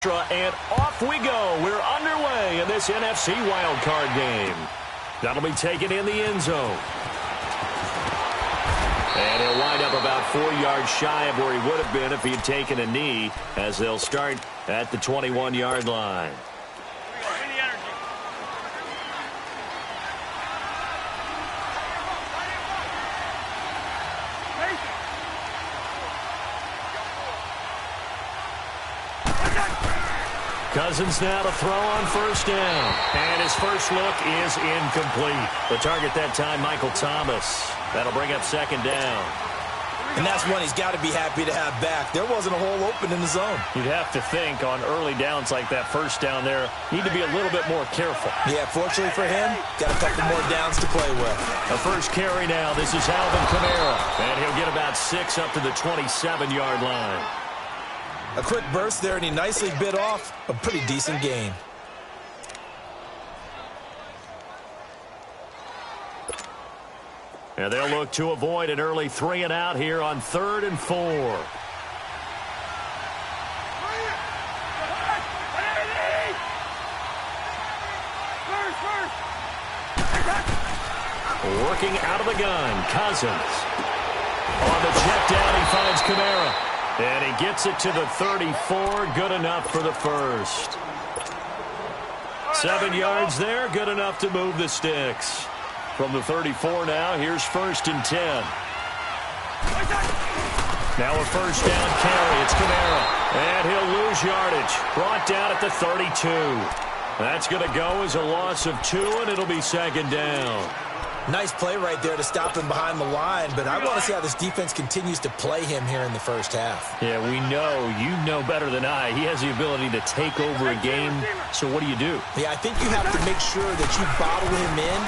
And off we go. We're underway in this NFC wildcard game. That'll be taken in the end zone. And he'll wind up about 4 yards shy of where he would have been if he had taken a knee, as they'll start at the 21-yard line. Cousins now to throw on first down. And his first look is incomplete. The target that time, Michael Thomas. That'll bring up second down. And that's one he's got to be happy to have back. There wasn't a hole open in the zone. You'd have to think on early downs like that first down there, need to be a little bit more careful. Yeah, fortunately for him, got a couple more downs to play with. A first carry now. This is Alvin Kamara. And he'll get about 6 up to the 27-yard line. A quick burst there, and he nicely bit off a pretty decent gain. And they'll look to avoid an early 3 and out here on 3rd and 4. Working out of the gun, Cousins. On the check down, he finds Kamara. And he gets it to the 34, good enough for the first. 7 yards there, good enough to move the sticks. From the 34 now, here's 1st and 10. Now a first down carry, it's Kamara. And he'll lose yardage, brought down at the 32. That's going to go as a loss of 2, and it'll be second down. Nice play right there to stop him behind the line, but I want to see how this defense continues to play him here in the first half. Yeah, we know. You know better than I. He has the ability to take over a game, so what do you do? Yeah, I think you have to make sure that you bottle him in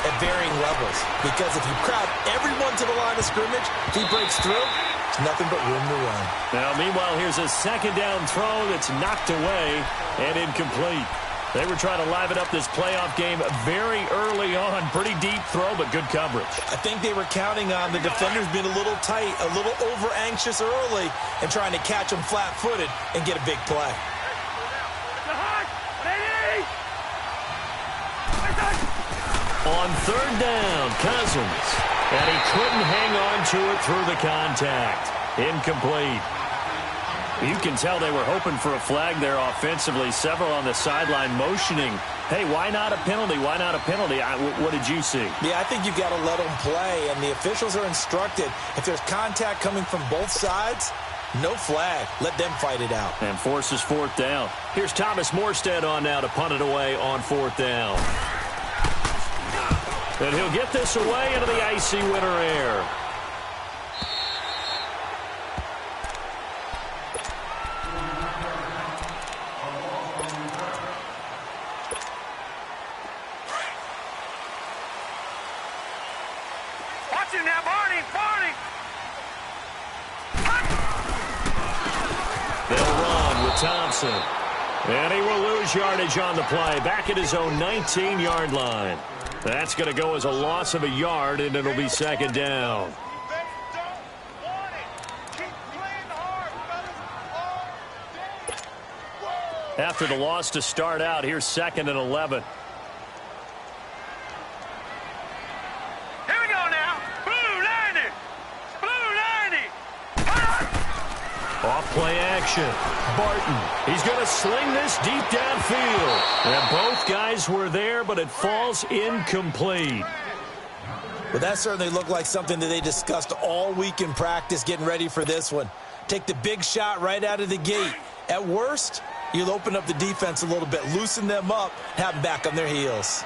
at varying levels, because if you crowd everyone to the line of scrimmage, if he breaks through, it's nothing but room to run. Now, meanwhile, here's a second down throw that's knocked away and incomplete. They were trying to liven up this playoff game very early on. Pretty deep throw, but good coverage. I think they were counting on the defenders being a little tight, a little over-anxious early, and trying to catch them flat-footed and get a big play. On 3rd down, Cousins. And he couldn't hang on to it through the contact. Incomplete. You can tell they were hoping for a flag there offensively. Several on the sideline motioning, hey, why not a penalty? Why not a penalty? What did you see? Yeah, I think you've got to let them play, and the officials are instructed. If there's contact coming from both sides, no flag. Let them fight it out. And forces 4th down. Here's Thomas Morstead on now to punt it away on 4th down. And he'll get this away into the icy winter air. Thompson. And he will lose yardage on the play. Back at his own 19-yard line. That's going to go as a loss of a yard, and it'll be second down. After the loss to start out, here's 2nd and 11. Off-play action. Barton. He's going to sling this deep downfield. And both guys were there, but it falls incomplete. Well, that certainly looked like something that they discussed all week in practice getting ready for this one. Take the big shot right out of the gate. At worst, you'll open up the defense a little bit, loosen them up, have them back on their heels.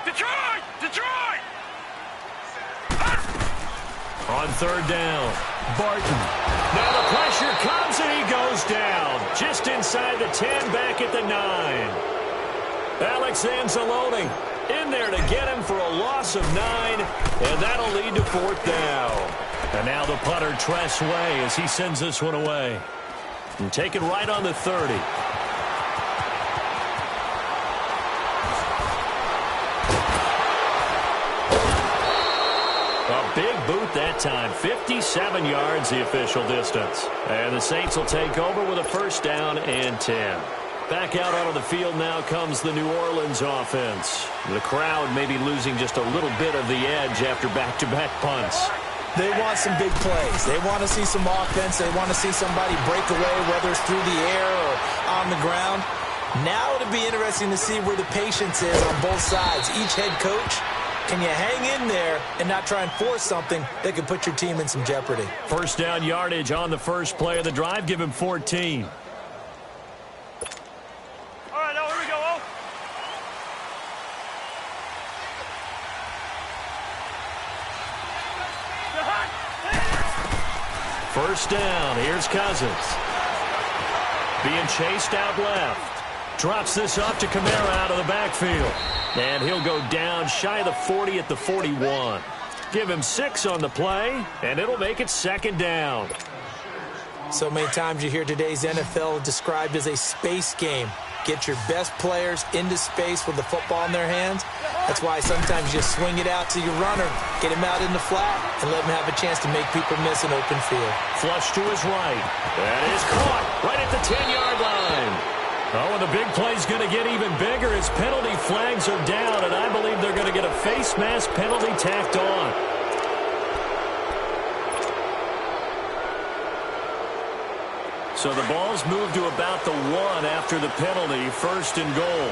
Detroit! Detroit! On 3rd down, Barton. Now the pressure comes and he goes down. Just inside the 10, back at the 9. Alex Anzalone in there to get him for a loss of 9, and that'll lead to 4th down. And now the punter, Tress Way, as he sends this one away. And taken right on the 30. A Big boot that time. 57 yards the official distance. And the Saints will take over with a first down and 10. Back out onto the field now comes the New Orleans offense. The crowd may be losing just a little bit of the edge after back-to-back punts. They want some big plays. They want to see some offense. They want to see somebody break away, whether it's through the air or on the ground. Now it'll be interesting to see where the patience is on both sides. Each head coach, can you hang in there and not try and force something that could put your team in some jeopardy? First down yardage on the first play of the drive. Give him 14. First down. Here's Cousins. Being chased out left. Drops this up to Kamara out of the backfield. And he'll go down shy of the 40 at the 41. Give him 6 on the play, and it'll make it second down. So many times you hear today's NFL described as a space game. Get your best players into space with the football in their hands. That's why sometimes you just swing it out to your runner, get him out in the flat, and let him have a chance to make people miss an open field. Flush to his right. That is caught right at the 10-yard line. Oh, and the big play's going to get even bigger as penalty flags are down, and I believe they're going to get a face mask penalty tacked on. So the ball's moved to about the 1 after the penalty, first and goal.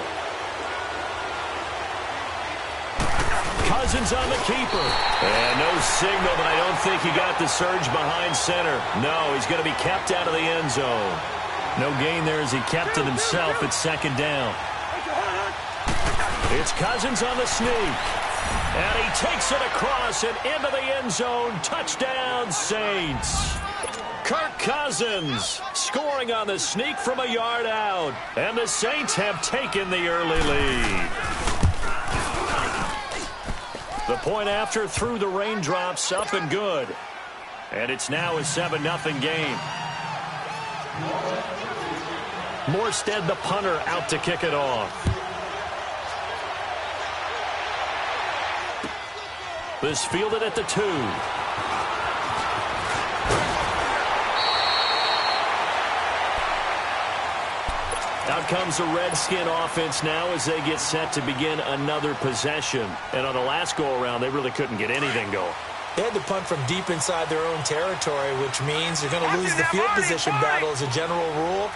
Cousins on the keeper. And no signal, but I don't think he got the surge behind center. No, he's going to be kept out of the end zone. No gain there as he kept it himself at second down. It's Cousins on the sneak. And he takes it across and into the end zone. Touchdown, Saints. Kirk Cousins scoring on the sneak from a yard out. And the Saints have taken the early lead. The point after through the raindrops, up and good. And it's now a 7-0 game. Morstead, the punter, out to kick it off. This fielded at the 2. Out comes the Redskin offense now as they get set to begin another possession. And on the last go-around, they really couldn't get anything going. They had to punt from deep inside their own territory, which means they're going to lose the field position battle as a general rule.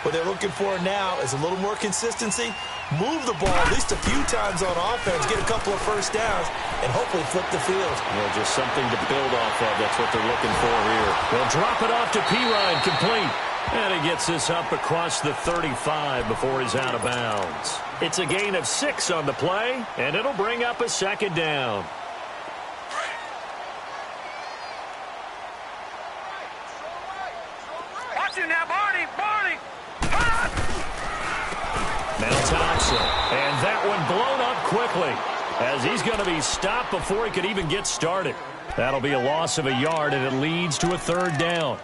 What they're looking for now is a little more consistency, move the ball at least a few times on offense, get a couple of first downs, and hopefully flip the field. Well, just something to build off of. That's what they're looking for here. They'll drop it off to Pirine, complete. And he gets this up across the 35 before he's out of bounds. It's a gain of 6 on the play, and it'll bring up a second down. Watch it now, Barney! Now Thompson, and that one blown up quickly as he's going to be stopped before he could even get started. That'll be a loss of a yard, and it leads to a third down.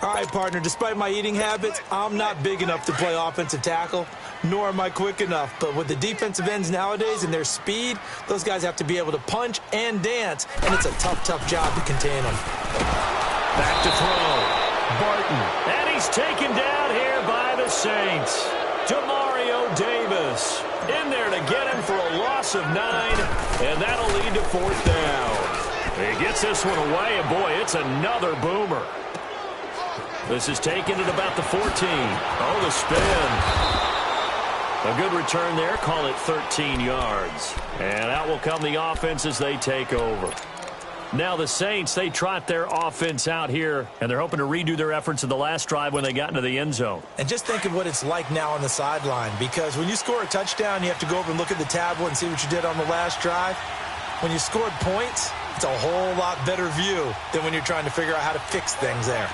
All right, partner, despite my eating habits, I'm not big enough to play offensive tackle, nor am I quick enough. But with the defensive ends nowadays and their speed, those guys have to be able to punch and dance, and it's a tough, tough job to contain them. Back to throw. Barton. And he's taken down here by the Saints. Demario Davis in there to get him for a loss of 9, and that'll lead to fourth down. He gets this one away, and boy, it's another boomer. This is taken at about the 14. Oh, the spin. A good return there. Call it 13 yards. And out will come the offense as they take over. Now the Saints, they trot their offense out here, and they're hoping to redo their efforts in the last drive when they got into the end zone. And just think of what it's like now on the sideline, because when you score a touchdown, you have to go over and look at the tablet and see what you did on the last drive. When you scored points, it's a whole lot better view than when you're trying to figure out how to fix things there.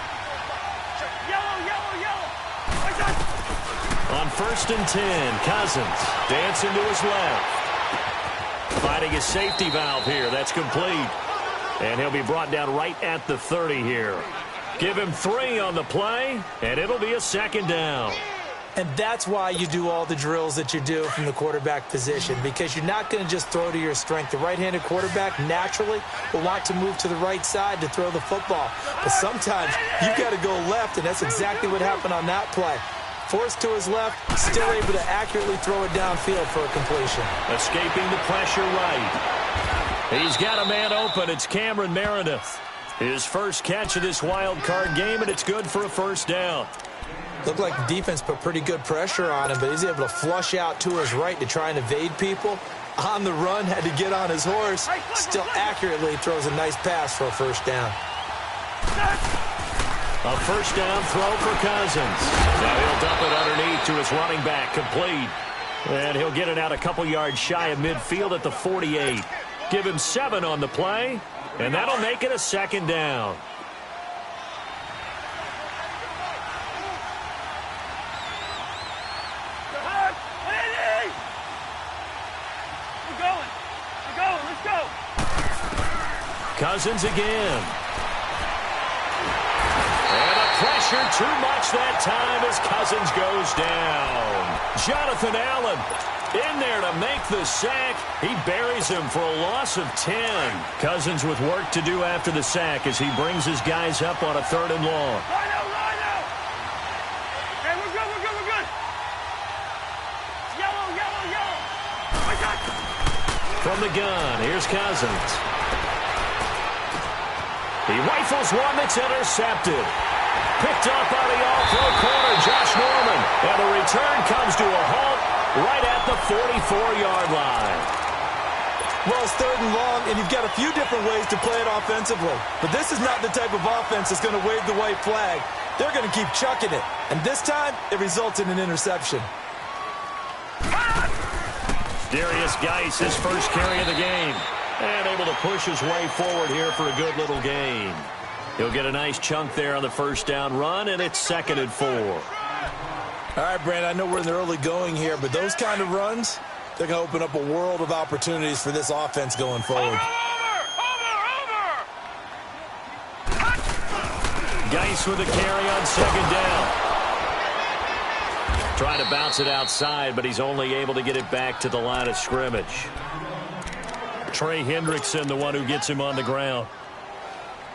On 1st and 10, Cousins dancing to his left. Finding his safety valve here. That's complete. And he'll be brought down right at the 30 here. Give him 3 on the play, and it'll be a second down. And that's why you do all the drills that you do from the quarterback position, because you're not going to just throw to your strength. The right-handed quarterback naturally will want to move to the right side to throw the football. But sometimes you've got to go left, and that's exactly what happened on that play. Forced to his left, still able to accurately throw it downfield for a completion. Escaping the pressure right. He's got a man open. It's Cameron Meredith. His first catch of this wild card game, and it's good for a first down. Looked like the defense put pretty good pressure on him, but he's able to flush out to his right to try and evade people. On the run, had to get on his horse. Still accurately throws a nice pass for a first down. A first down throw for Cousins. Now he'll dump it underneath to his running back, complete. And he'll get it out a couple yards shy of midfield at the 48. Give him 7 on the play, and that'll make it a second down. Cousins again. And a pressure too much that time as Cousins goes down. Jonathan Allen in there to make the sack. He buries him for a loss of 10. Cousins with work to do after the sack as he brings his guys up on a 3rd and long. Rhino! Hey, we're good, we're good, we're good. Yellow. I got you. From the gun, here's Cousins. He rifles one that's intercepted. Picked up by the all-pro corner, Josh Norman. And the return comes to a halt right at the 44-yard line. Well, it's 3rd and long, and you've got a few different ways to play it offensively. But this is not the type of offense that's going to wave the white flag. They're going to keep chucking it. And this time, it results in an interception. Darius Geis, his first carry of the game. And able to push his way forward here for a good little gain. He'll get a nice chunk there on the first down run, and it's 2nd and 4. All right, Brand, I know we're in the early going here, but those kind of runs, they're going to open up a world of opportunities for this offense going forward. Over! Geis with a carry on 2nd down. Trying to bounce it outside, but he's only able to get it back to the line of scrimmage. Trey Hendrickson, the one who gets him on the ground.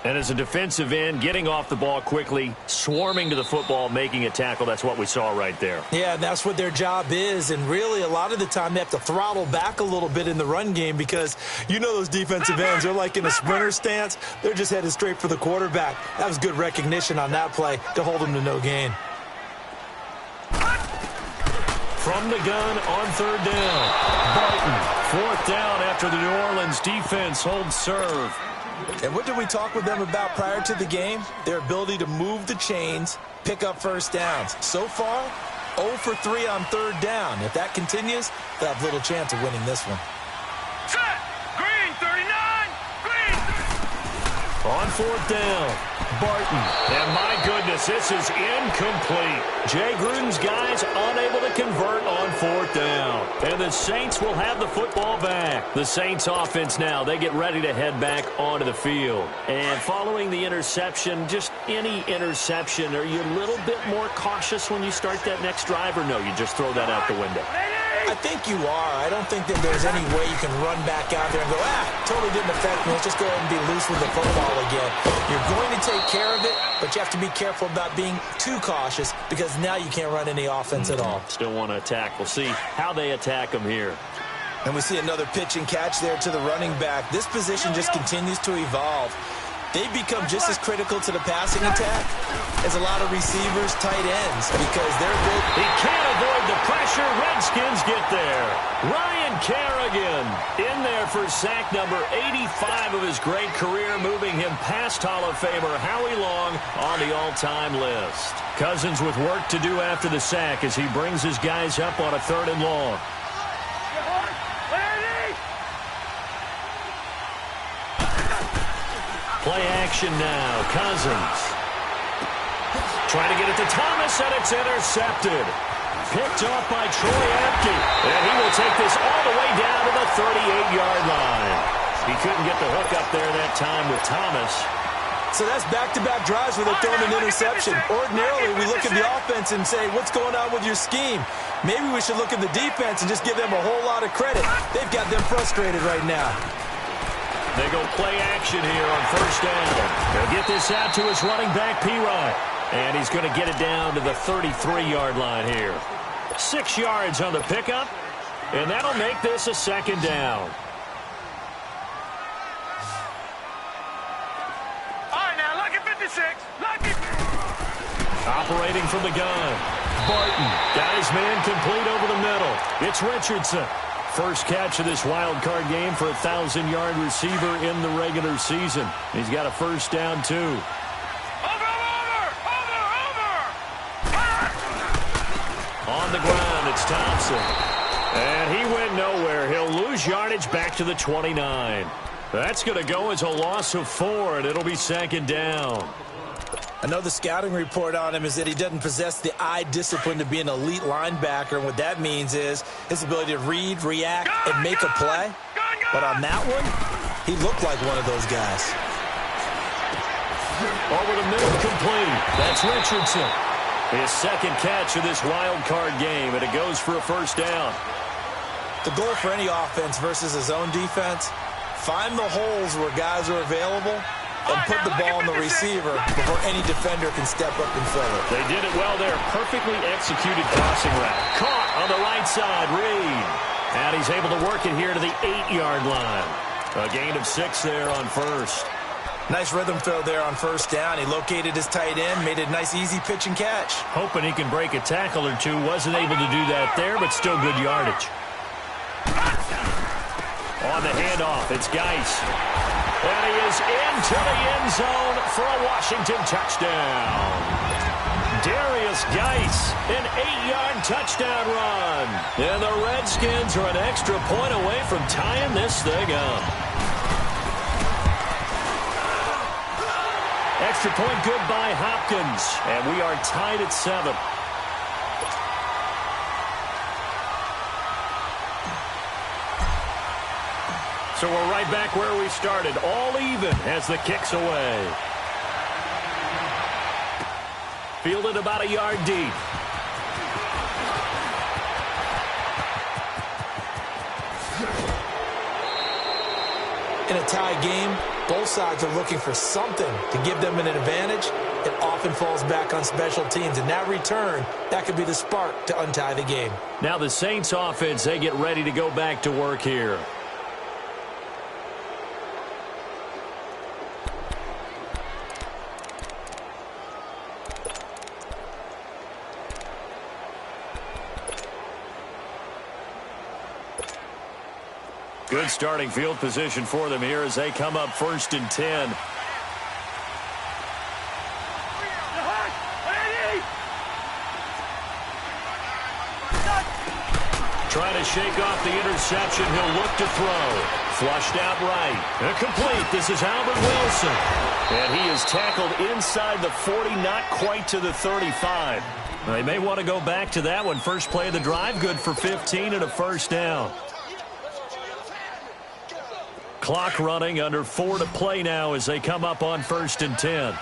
And as a defensive end, getting off the ball quickly, swarming to the football, making a tackle, that's what we saw right there. Yeah, that's what their job is. And really, a lot of the time, they have to throttle back a little bit in the run game because you know those defensive ends, they're like in a sprinter stance. They're just headed straight for the quarterback. That was good recognition on that play to hold him to no gain. From the gun on 3rd down. Barton, 4th down after the New Orleans defense holds serve. And what did we talk with them about prior to the game? Their ability to move the chains, pick up first downs. So far, 0 for 3 on 3rd down. If that continues, they'll have little chance of winning this one. Set! Green, 39! Green! On 4th down, Barton. And my goodness, this is incomplete. Jay Gruden's guys unable to convert on 4th down. And the Saints will have the football back. The Saints offense now, they get ready to head back onto the field. And following the interception, just any interception, are you a little bit more cautious when you start that next drive, or no, you just throw that out the window? I think you are. I don't think that there's any way you can run back out there and go, totally didn't affect me. Let's just go ahead and be loose with the football again. You're going to take care of it, but you have to be careful about being too cautious because now you can't run any offense at all. Still want to attack. We'll see how they attack them here. And we see another pitch and catch there to the running back. This position just continues to evolve. They become just as critical to the passing attack as a lot of receivers, tight ends, because they're good. He can't avoid the pressure. Redskins get there. Ryan Kerrigan in there for sack number 85 of his great career, moving him past Hall of Famer Howie Long on the all-time list. Cousins with work to do after the sack as he brings his guys up on a 3rd and long. Play action now. Cousins trying to get it to Thomas, and it's intercepted. Picked off by Troy Apke. And he will take this all the way down to the 38-yard line. He couldn't get the hook up there that time with Thomas. So that's back-to-back drives where they're throwing an interception. Ordinarily, we look at the offense and say, what's going on with your scheme? Maybe we should look at the defense and just give them a whole lot of credit. They've got them frustrated right now. They go play action here on first down. They'll get this out to his running back, P-Rod. And he's going to get it down to the 33-yard line here. 6 yards on the pickup, and that'll make this a second down. Operating from the gun. Barton got his man complete over the middle. It's Richardson. First catch of this wild card game for a 1,000-yard receiver in the regular season. He's got a first down, too. Over! On the ground, it's Thompson. And he went nowhere. He'll lose yardage back to the 29. That's going to go as a loss of 4, and it'll be second down. I know the scouting report on him is that he doesn't possess the eye discipline to be an elite linebacker. And what that means is his ability to read, react, and make a play. But on that one, he looked like one of those guys. Over the middle, complete. That's Richardson. His second catch of this wild card game, and it goes for a first down. The goal for any offense versus his own defense, find the holes where guys are available and put the ball on the receiver before any defender can step up and fill it. They did it well there. Perfectly executed crossing route. Caught on the right side, Reed. And he's able to work it here to the 8-yard line. A gain of 6 there on first. Nice rhythm throw there on first down. He located his tight end, made a nice easy pitch and catch. Hoping he can break a tackle or two. Wasn't able to do that there, but still good yardage. On the handoff, it's Geis. And he is into the end zone for a Washington touchdown. Darius Geis, an 8-yard touchdown run. And the Redskins are an extra point away from tying this thing up. Extra point good by Hopkins. And we are tied at 7. So we're right back where we started, all even as the kick's away. Fielded about a yard deep. In a tie game, both sides are looking for something to give them an advantage. It often falls back on special teams. In that return, that could be the spark to untie the game. Now the Saints offense, they get ready to go back to work here. Good starting field position for them here as they come up 1st and 10. Trying to shake off the interception. He'll look to throw. Flushed out right. Complete. This is Albert Wilson. And he is tackled inside the 40, not quite to the 35. They may want to go back to that one. First play of the drive, good for 15 and a first down. Clock running, under 4 to play now as they come up on 1st and 10.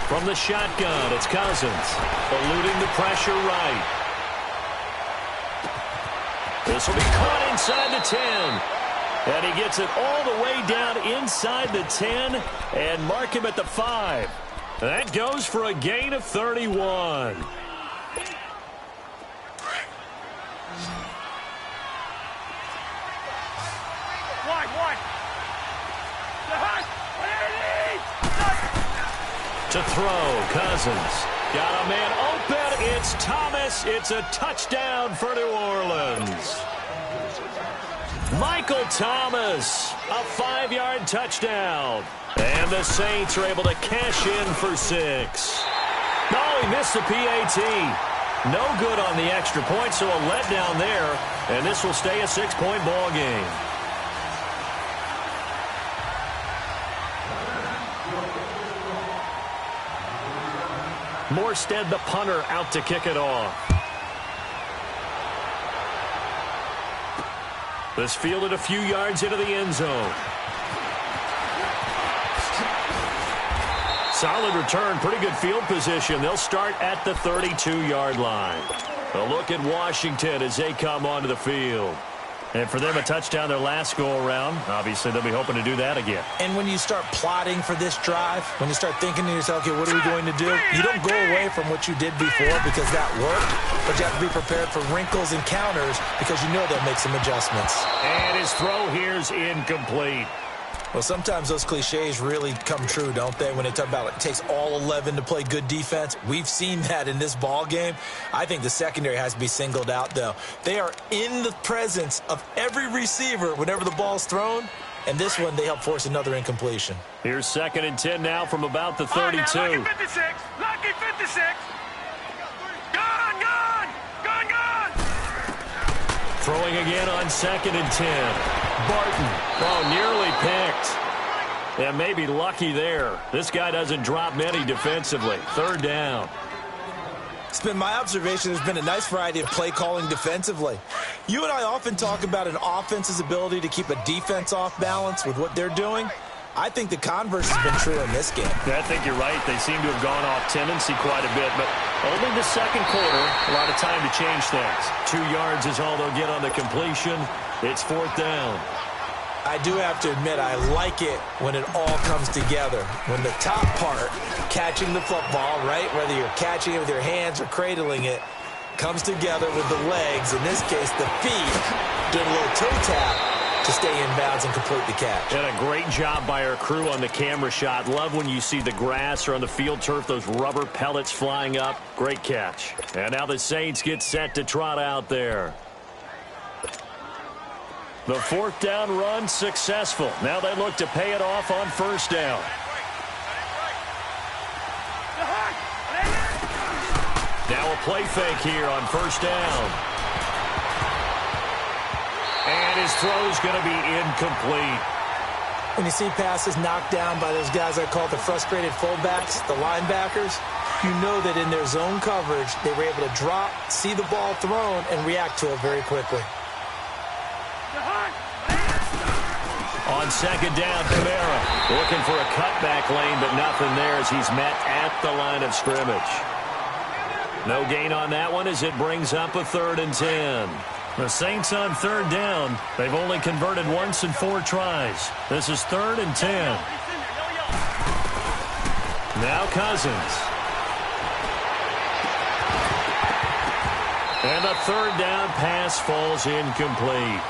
From the shotgun, it's Cousins. Eluding the pressure right. This will be caught inside the 10. And he gets it all the way down inside the 10 and mark him at the 5. That goes for a gain of 31. To throw, Cousins. Got a man open. It's Thomas. It's a touchdown for New Orleans. Michael Thomas, a 5-yard touchdown. And the Saints are able to cash in for 6. No, he missed the PAT. No good on the extra point, so a letdown there. And this will stay a 6-point ball game. Morstead, the punter, out to kick it off. This fielded a few yards into the end zone. Solid return, pretty good field position. They'll start at the 32-yard line. A look at Washington as they come onto the field. And for them, a touchdown their last go-around. Obviously, they'll be hoping to do that again. And when you start plotting for this drive, when you start thinking to yourself, okay, what are we going to do? You don't go away from what you did before because that worked, but you have to be prepared for wrinkles and counters because you know they'll make some adjustments. And his throw here's incomplete. Well, sometimes those cliches really come true, don't they? When they talk about it takes all 11 to play good defense. We've seen that in this ball game. I think the secondary has to be singled out, though. They are in the presence of every receiver whenever the ball's thrown. And this one, they help force another incompletion. Here's 2nd and 10 now from about the 32. Lucky 56. Lucky 56. Gone. Throwing again on 2nd and 10. Barton. Oh, nearly picked. Yeah, maybe lucky there. This guy doesn't drop many defensively. 3rd down. It's been my observation there's been a nice variety of play calling defensively. You and I often talk about an offense's ability to keep a defense off balance with what they're doing. I think the converse has been true in this game. Yeah, I think you're right. They seem to have gone off tendency quite a bit, but only the second quarter, a lot of time to change things. 2 yards is all they'll get on the completion. It's 4th down. I do have to admit, I like it when it all comes together. When the top part, catching the football, right, whether you're catching it with your hands or cradling it, comes together with the legs, in this case the feet, doing a little toe tap to stay in bounds and complete the catch. And a great job by our crew on the camera shot. Love when you see the grass or on the field turf, those rubber pellets flying up. Great catch. And now the Saints get set to trot out there. The 4th down run successful. Now they look to pay it off on 1st down. Now a play fake here on 1st down. And his throw's going to be incomplete. When you see passes knocked down by those guys I call the frustrated fullbacks, the linebackers, you know that in their zone coverage, they were able to drop, see the ball thrown, and react to it very quickly. On 2nd down, Kamara looking for a cutback lane, but nothing there as he's met at the line of scrimmage. No gain on that one as it brings up a 3rd and 10. The Saints on 3rd down. They've only converted once in 4 tries. This is 3rd and 10. Now Cousins. And the 3rd down pass falls incomplete.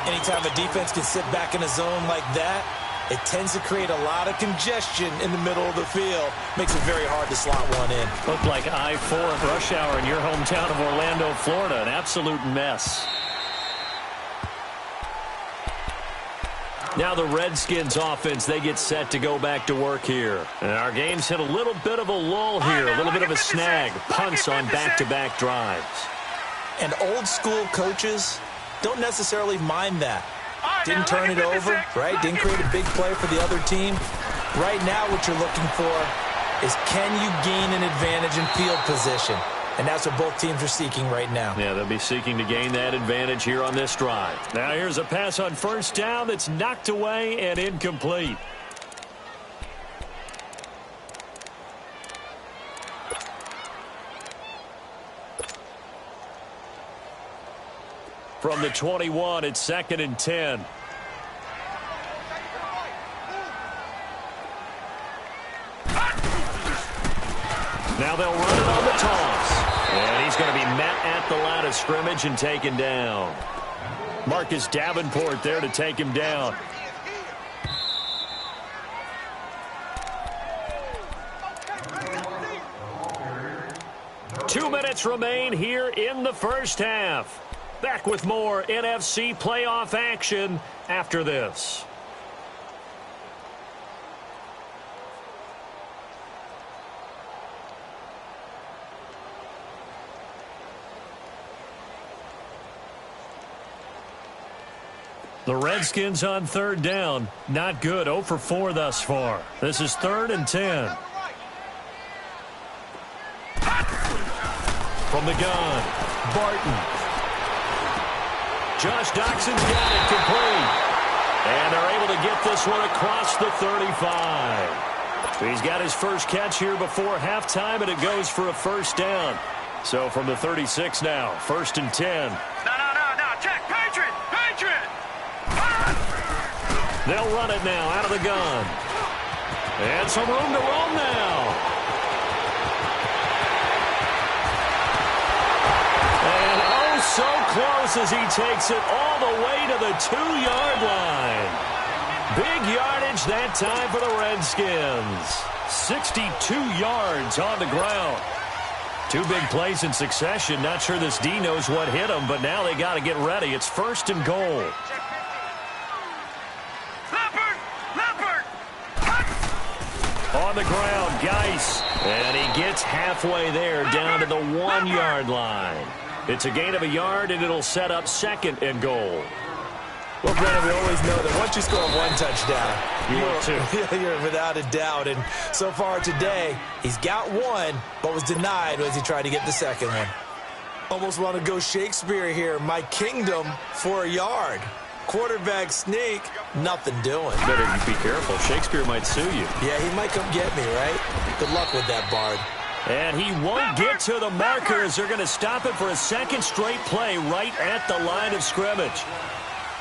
Anytime a defense can sit back in a zone like that, it tends to create a lot of congestion in the middle of the field. Makes it very hard to slot one in. Looked like I-4 at rush hour in your hometown of Orlando, Florida. An absolute mess. Now the Redskins offense, they get set to go back to work here. And our game's hit a little bit of a lull here, a little bit of a snag. Punts on back-to-back drives. And old school coaches don't necessarily mind that. Didn't turn it over, right? Didn't create a big play for the other team. Right now what you're looking for is can you gain an advantage in field position? And that's what both teams are seeking right now. Yeah, they'll be seeking to gain that advantage here on this drive. Now here's a pass on 1st down that's knocked away and incomplete. From the 21, it's 2nd and 10. Now they'll run it on the toss. And he's going to be met at the line of scrimmage and taken down. Marcus Davenport there to take him down. Two minutes remain here in the 1st half. Back with more NFC playoff action after this. The Redskins on 3rd down. Not good. 0 for 4 thus far. This is 3rd and 10. From the gun, Barton. Josh Doxson's got it complete. And they're able to get this one across the 35. He's got his first catch here before halftime, and it goes for a first down. So from the 36 now, 1st and 10. No. Check. Patriot. They'll run it now out of the gun. And some room to roam now. And oh, so close as he takes it all the way to the 2-yard line. Big yardage that time for the Redskins. 62 yards on the ground. 2 big plays in succession. Not sure this D knows what hit him, but now they got to get ready. It's 1st and goal. On the ground, Geis. And he gets halfway there down to the 1-yard line. It's a gain of a yard, and it'll set up 2nd and goal. Well, Brandon, we always know that once you score 1 touchdown, you're without a doubt. And so far today, he's got 1, but was denied as he tried to get the 2nd one. Almost want to go Shakespeare here. My kingdom for a yard. Quarterback sneak, nothing doing. Better be careful. Shakespeare might sue you. Yeah, he might come get me, right? Good luck with that, Bard. And he won't get to the marker as they're going to stop it for a 2nd straight play right at the line of scrimmage.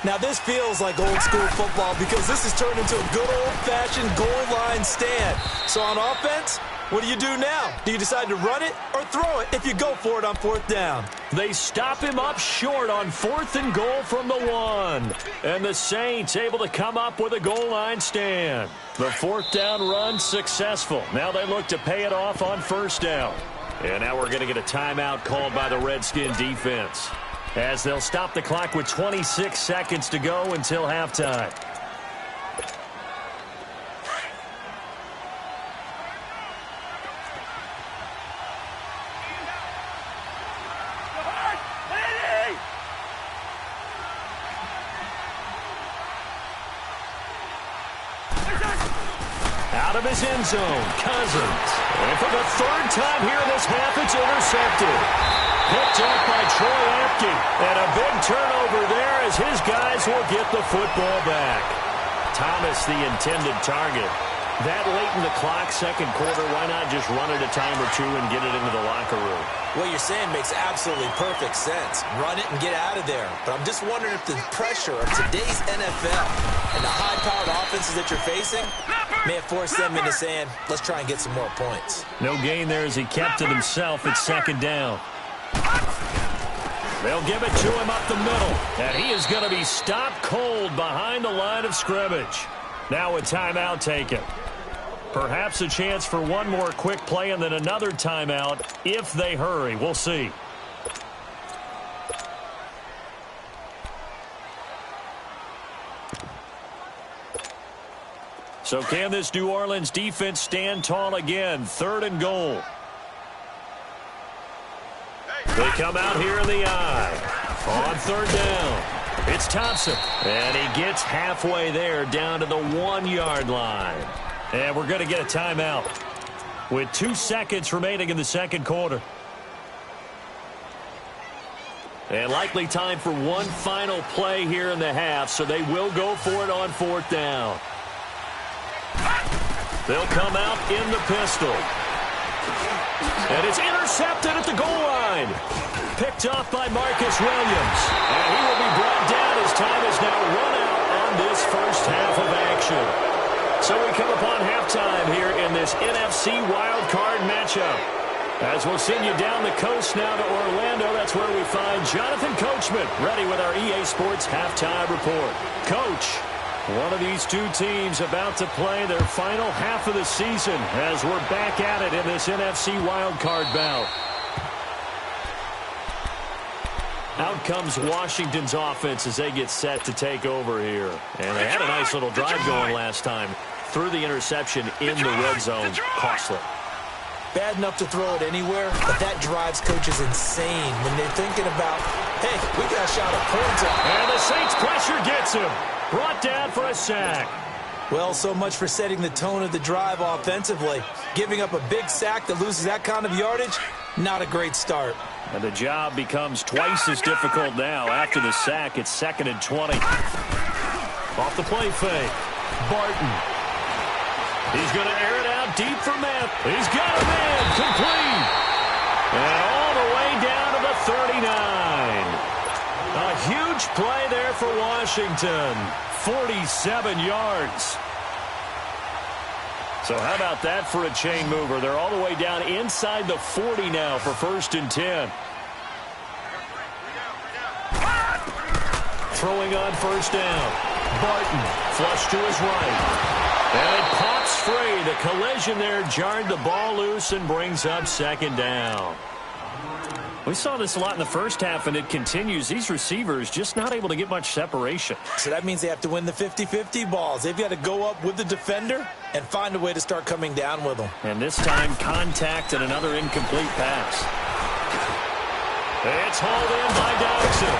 Now, this feels like old-school football because this has turned into a good old-fashioned goal line stand. So on offense, what do you do now? Do you decide to run it or throw it if you go for it on 4th down? They stop him up short on 4th and goal from the 1. And the Saints able to come up with a goal line stand. The 4th down run successful. Now they look to pay it off on 1st down. And now we're going to get a timeout called by the Redskin defense, as they'll stop the clock with 26 seconds to go until halftime. Out of his end zone, Cousins. And for the 3rd time here in this half, it's intercepted. Picked up by Troy Apke. And a big turnover there as his guys will get the football back. Thomas, the intended target. That late in the clock, 2nd quarter, why not just run it a time or 2 and get it into the locker room? What you're saying makes absolutely perfect sense. Run it and get out of there. But I'm just wondering if the pressure of today's NFL and the high-powered offenses that you're facing may have forced them into saying, let's try and get some more points. No gain there as he kept it himself at 2nd down. They'll give it to him up the middle. And he is going to be stopped cold behind the line of scrimmage. Now a timeout taken. Perhaps a chance for one more quick play and then another timeout if they hurry. We'll see. So can this New Orleans defense stand tall again? 3rd and goal. They come out here in the eye. On 3rd down, it's Thompson. And he gets halfway there down to the 1-yard line. And we're going to get a timeout with 2 seconds remaining in the 2nd quarter. And likely time for one final play here in the half, so they will go for it on 4th down. They'll come out in the pistol. And it's intercepted at the goal line. Picked off by Marcus Williams. And he will be brought down as time is now run out on this first half of action. So we come upon halftime here in this NFC wildcard matchup. As we'll send you down the coast now to Orlando, that's where we find Jonathan Coachman ready with our EA Sports halftime report. Coach, one of these 2 teams about to play their final half of the season as we're back at it in this NFC wildcard bout. Out comes Washington's offense as they get set to take over here. And they had a nice little drive going last time. Threw the interception in the red zone. Costly. Bad enough to throw it anywhere, but that drives coaches insane when they're thinking about, hey, we got a shot at points. And the Saints pressure gets him. Brought down for a sack. Well, so much for setting the tone of the drive offensively. Giving up a big sack that loses that kind of yardage, not a great start. And the job becomes twice as difficult now. After the sack, it's 2nd and 20. Off the play fake. Barton. He's going to air it out deep for Matt. He's got him in. Complete. And all the way down to the 39. A huge play there for Washington. 47 yards. So how about that for a chain mover? They're all the way down inside the 40 now for 1st and 10. Throwing on 1st down. Barton, flush to his right. And it pops free. The collision there jarred the ball loose and brings up 2nd down. We saw this a lot in the first half, and it continues. These receivers just not able to get much separation. So that means they have to win the 50-50 balls. They've got to go up with the defender and find a way to start coming down with them. And this time, contact and another incomplete pass. It's hauled in by Dodson.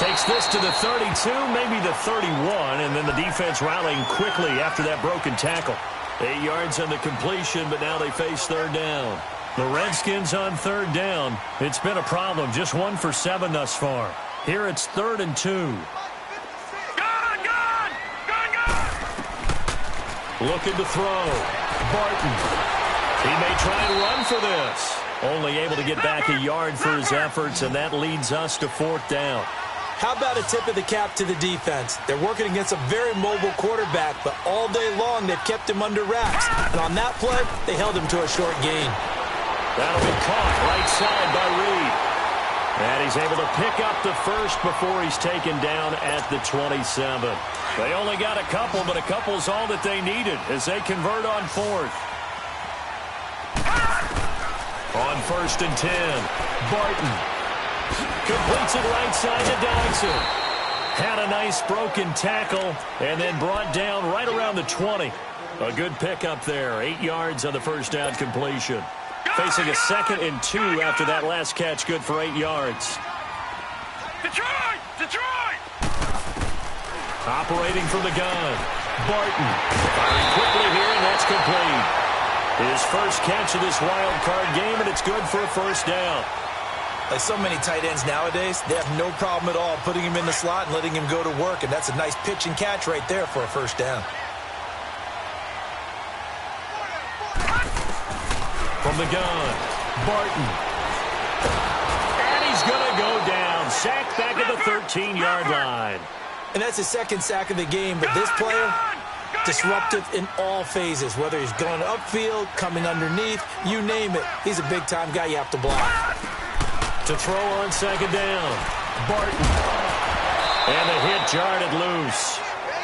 Takes this to the 32, maybe the 31, and then the defense rallying quickly after that broken tackle. 8 yards on the completion, but now they face 3rd down. The Redskins on 3rd down. It's been a problem. Just 1 for 7 thus far. Here it's 3rd and 2. Looking to throw. Barton. He may try and run for this. Only able to get back a yard for his efforts, and that leads us to 4th down. How about a tip of the cap to the defense? They're working against a very mobile quarterback, but all day long they've kept him under wraps. And on that play, they held him to a short gain. That'll be caught right side by Reed. And he's able to pick up the 1st before he's taken down at the 27. They only got a couple, but a couple's all that they needed as they convert on 4th. On 1st and 10, Barton completes it right side to Dodson. Had a nice broken tackle and then brought down right around the 20. A good pickup there. 8 yards on the 1st down completion. Facing a 2nd and 2 after that last catch, good for 8 yards. Detroit! Detroit! Operating from the gun. Barton firing quickly here, and that's complete. His first catch of this wild card game, and it's good for a 1st down. Like so many tight ends nowadays, they have no problem at all putting him in the slot and letting him go to work, and that's a nice pitch and catch right there for a 1st down. From the gun, Barton. And he's going to go down. Sacked back at the 13-yard line. And that's his 2nd sack of the game, but this player, disruptive in all phases, whether he's going upfield, coming underneath, you name it. He's a big-time guy you have to block. To throw on 2nd down, Barton. And the hit jarred it loose.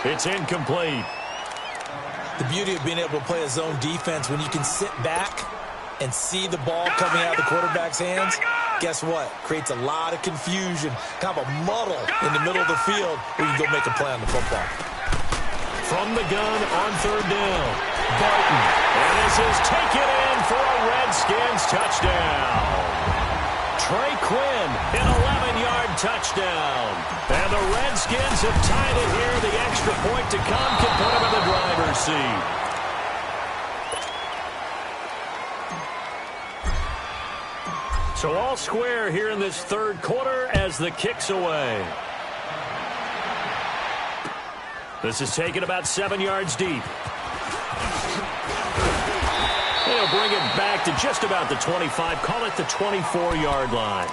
It's incomplete. The beauty of being able to play a zone defense when you can sit back and see the ball coming out of the quarterback's hands, guess what? Creates a lot of confusion, kind of a muddle in the middle of the field where you can go make a play on the football. From the gun on 3rd down, Barton. And this is taken in for a Redskins touchdown. Trey Quinn, an 11-yard touchdown. And the Redskins have tied it here. The extra point to come can put them in the driver's seat. So all square here in this 3rd quarter as the kick's away. This is taken about 7 yards deep. They'll bring it back to just about the 25, call it the 24-yard line.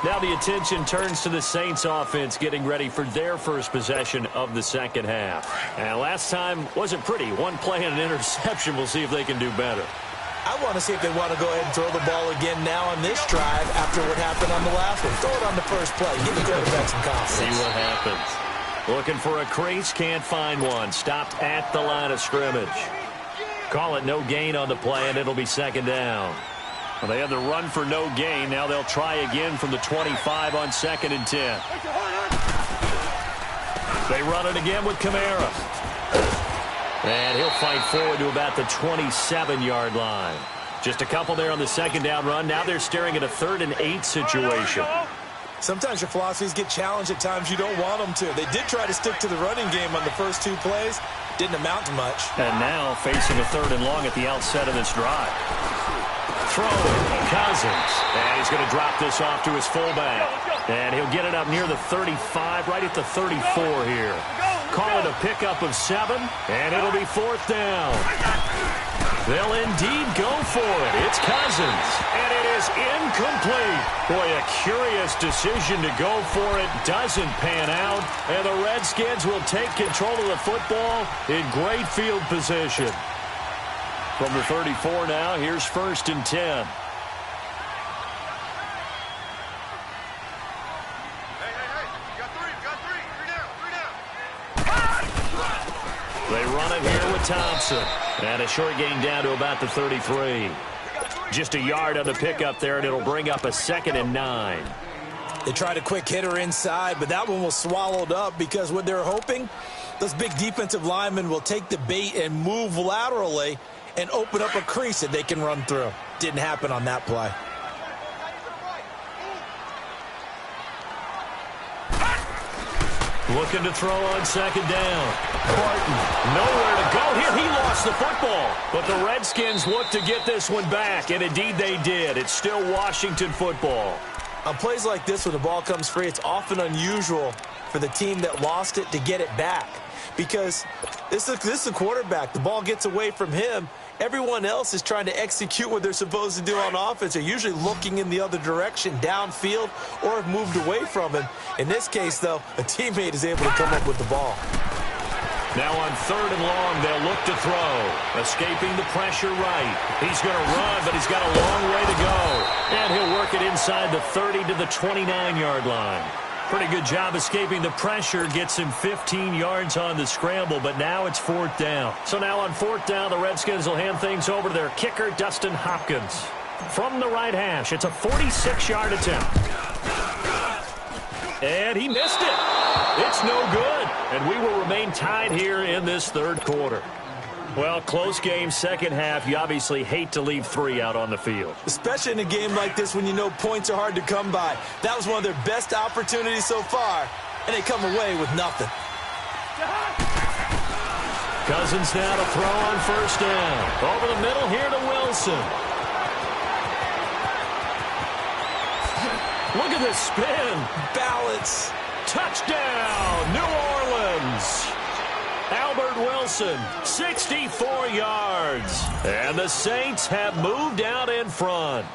Now the attention turns to the Saints offense getting ready for their first possession of the 2nd half. And last time wasn't pretty. One play and an interception. We'll see if they can do better. I want to see if they want to go ahead and throw the ball again now on this drive after what happened on the last one. Throw it on the first play. Give the quarterback some confidence. See what happens. Looking for a crease, can't find one. Stopped at the line of scrimmage. Call it no gain on the play, and it'll be 2nd down. Well, they had the run for no gain. Now they'll try again from the 25 on 2nd and 10. They run it again with Kamara. And he'll fight forward to about the 27-yard line. Just a couple there on the 2nd down run. Now they're staring at a 3rd and 8 situation. Sometimes your philosophies get challenged at times you don't want them to. They did try to stick to the running game on the first 2 plays. Didn't amount to much. And now facing a 3rd and long at the outset of this drive. Throwing, Cousins. And he's going to drop this off to his fullback. And he'll get it up near the 35, right at the 34 here. Call it a pickup of 7, and it'll be 4th down. They'll indeed go for it. It's Cousins, and it is incomplete. Boy, a curious decision to go for it. Doesn't pan out, and the Redskins will take control of the football in great field position. From the 34 now, here's 1st and 10. They run it here with Thompson. And a short gain down to about the 33. Just a yard on the pickup there, and it'll bring up a 2nd and 9. They tried a quick hitter inside, but that one was swallowed up because what they're hoping, those big defensive linemen will take the bait and move laterally and open up a crease that they can run through. Didn't happen on that play. Looking to throw on 2nd down. Barton, nowhere to go here. He lost the football. But the Redskins look to get this one back, and indeed they did. It's still Washington football. On plays like this, when the ball comes free, it's often unusual for the team that lost it to get it back. Because this is the quarterback. The ball gets away from him. Everyone else is trying to execute what they're supposed to do on offense. They're usually looking in the other direction, downfield, or have moved away from him. In this case, though, a teammate is able to come up with the ball. Now on 3rd and long, they'll look to throw. Escaping the pressure right. He's going to run, but he's got a long way to go. And he'll work it inside the 30 to the 29-yard line. Pretty good job escaping the pressure. Gets him 15 yards on the scramble, but now it's 4th down. So now on 4th down, the Redskins will hand things over to their kicker, Dustin Hopkins. From the right hash, it's a 46-yard attempt. And he missed it. It's no good. And we will remain tied here in this 3rd quarter. Well, close game, 2nd half. You obviously hate to leave 3 out on the field. Especially in a game like this when you know points are hard to come by. That was one of their best opportunities so far, and they come away with nothing. Cousins now to throw on 1st down. Over the middle here to Wilson. Look at this spin. Balance. Touchdown, New Orleans. Albert Wilson, 64 yards. And the Saints have moved out in front.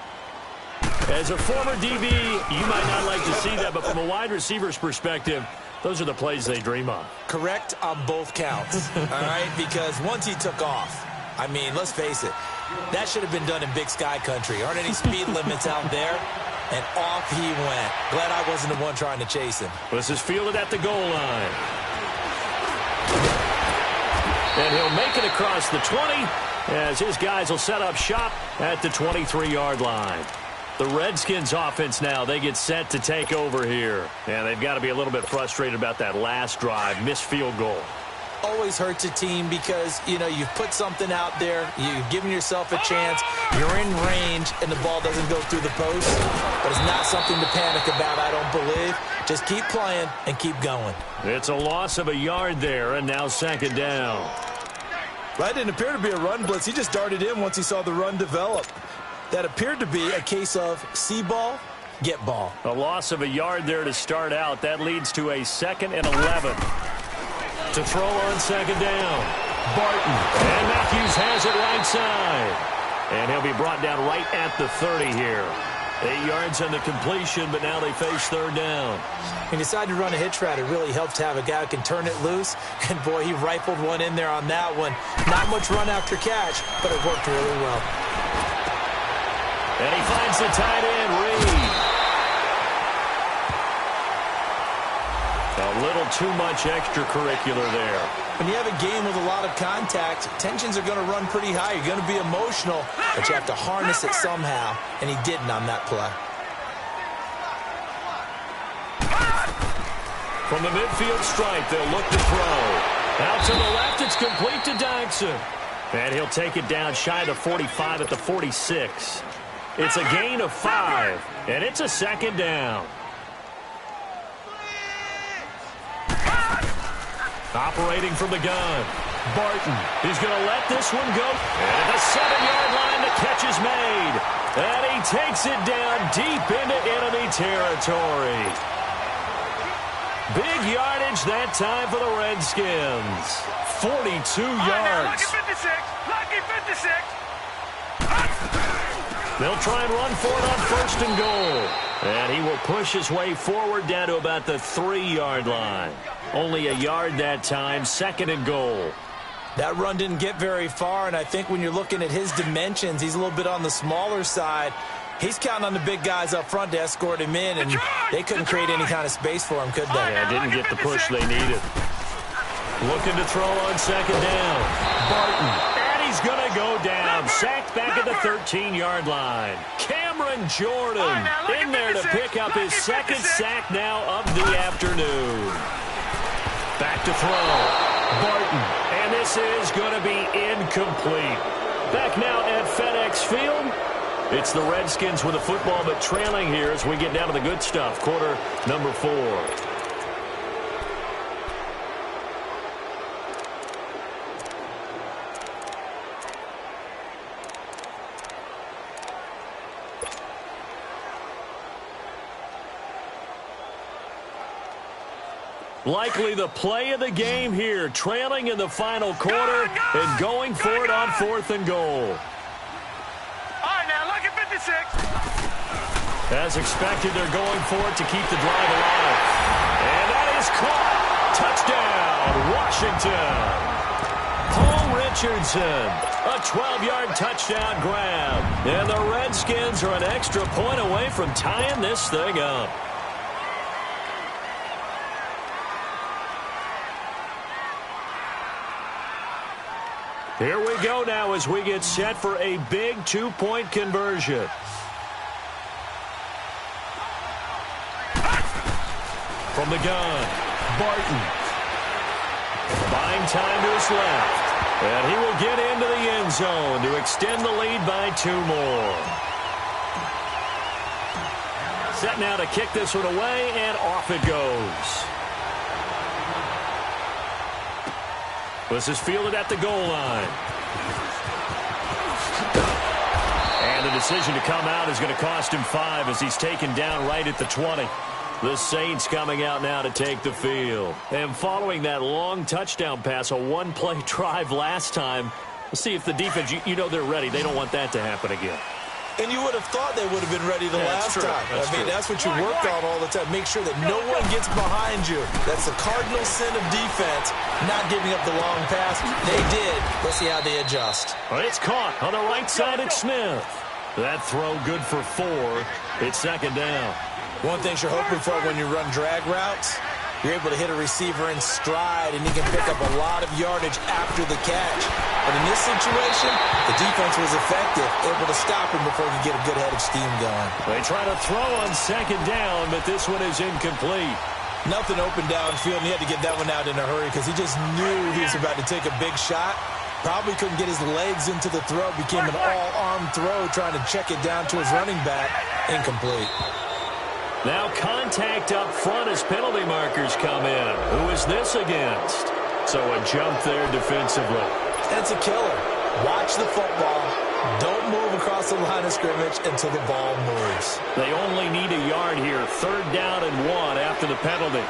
As a former DB, you might not like to see that, but from a wide receiver's perspective, those are the plays they dream of. Correct on both counts, all right? Because once he took off, I mean, let's face it, that should have been done in Big Sky country. Aren't any speed limits out there? And off he went. Glad I wasn't the one trying to chase him. This is fielded at the goal line. And he'll make it across the 20 as his guys will set up shop at the 23-yard line. The Redskins offense now, they get set to take over here. And they've got to be a little bit frustrated about that last drive, missed field goal. Always hurts a team because, you know, you've put something out there, you've given yourself a chance, you're in range, and the ball doesn't go through the post. But it's not something to panic about, I don't believe. Just keep playing and keep going. It's a loss of a yard there, and now 2nd down. That didn't appear to be a run blitz. He just darted in once he saw the run develop. That appeared to be a case of see ball, get ball. A loss of a yard there to start out. That leads to a 2nd and 11. To throw on 2nd down. Barton. And Matthews has it right side. And he'll be brought down right at the 30 here. 8 yards on the completion, but now they face 3rd down. He decided to run a hitch route. It really helps to have a guy who can turn it loose. And, boy, he rifled one in there on that one. Not much run after catch, but it worked really well. And he finds the tight end, Reed. A little too much extracurricular there. When you have a game with a lot of contact, tensions are going to run pretty high. You're going to be emotional, but you have to harness it somehow, and he didn't on that play. From the midfield stripe, they'll look to throw. Out to the left, it's complete to Dodson. And he'll take it down shy of the 45 at the 46. It's a gain of 5, and it's a 2nd down. Operating from the gun. Barton, he's going to let this one go. And at the 7-yard line, the catch is made. And he takes it down deep into enemy territory. Big yardage that time for the Redskins. 42 yards. Lucky 56. Lucky 56. They'll try and run for it on 1st and goal. And he will push his way forward down to about the 3-yard line. Only a yard that time, 2nd and goal. That run didn't get very far, and I think when you're looking at his dimensions, he's a little bit on the smaller side. He's counting on the big guys up front to escort him in, and they couldn't create any kind of space for him, could they? Yeah, didn't get the push they needed. Looking to throw on 2nd down. Barton, and he's going to go down. Sacked back at the 13-yard line. Cameron Jordan in there to pick up his 2nd sack now of the afternoon. Back to throw. Barton. And this is going to be incomplete. Back now at FedEx Field. It's the Redskins with the football, but trailing here as we get down to the good stuff. Quarter number 4. Likely the play of the game here, trailing in the final quarter and going for it on 4th and goal. All right, now, look at 56. As expected, they're going for it to keep the drive alive. And that is caught. Touchdown, Washington. Paul Richardson, a 12-yard touchdown grab. And the Redskins are an extra point away from tying this thing up. Here we go now as we get set for a big 2-point conversion. From the gun, Barton. Buying time to his left. And he will get into the end zone to extend the lead by 2 more. Set now to kick this one away, and off it goes. This is fielded at the goal line. And the decision to come out is going to cost him 5 as he's taken down right at the 20. The Saints coming out now to take the field. And following that long touchdown pass, a 1-play drive last time, we'll see if the defense, you know they're ready. They don't want that to happen again. And you would have thought they would have been ready the last time. That's what you work on all the time. Make sure that no one gets behind you. That's the cardinal sin of defense, not giving up the long pass. They did. Let's see how they adjust. Well, it's caught on the right side at Smith. That throw good for 4. It's 2nd down. One thing you're hoping for when you run drag routes, you're able to hit a receiver in stride, and he can pick up a lot of yardage after the catch. But in this situation, the defense was effective, able to stop him before he could get a good head of steam going. They try to throw on 2nd down, but this one is incomplete. Nothing open downfield, and he had to get that one out in a hurry because he just knew he was about to take a big shot. Probably couldn't get his legs into the throw. Became an all-arm throw, trying to check it down to his running back. Incomplete. Now contact up front as penalty markers come in. Who is this against? So a jump there defensively. That's a killer. Watch the football. Don't move across the line of scrimmage until the ball moves. They only need a yard here. 3rd down and 1 after the penalty.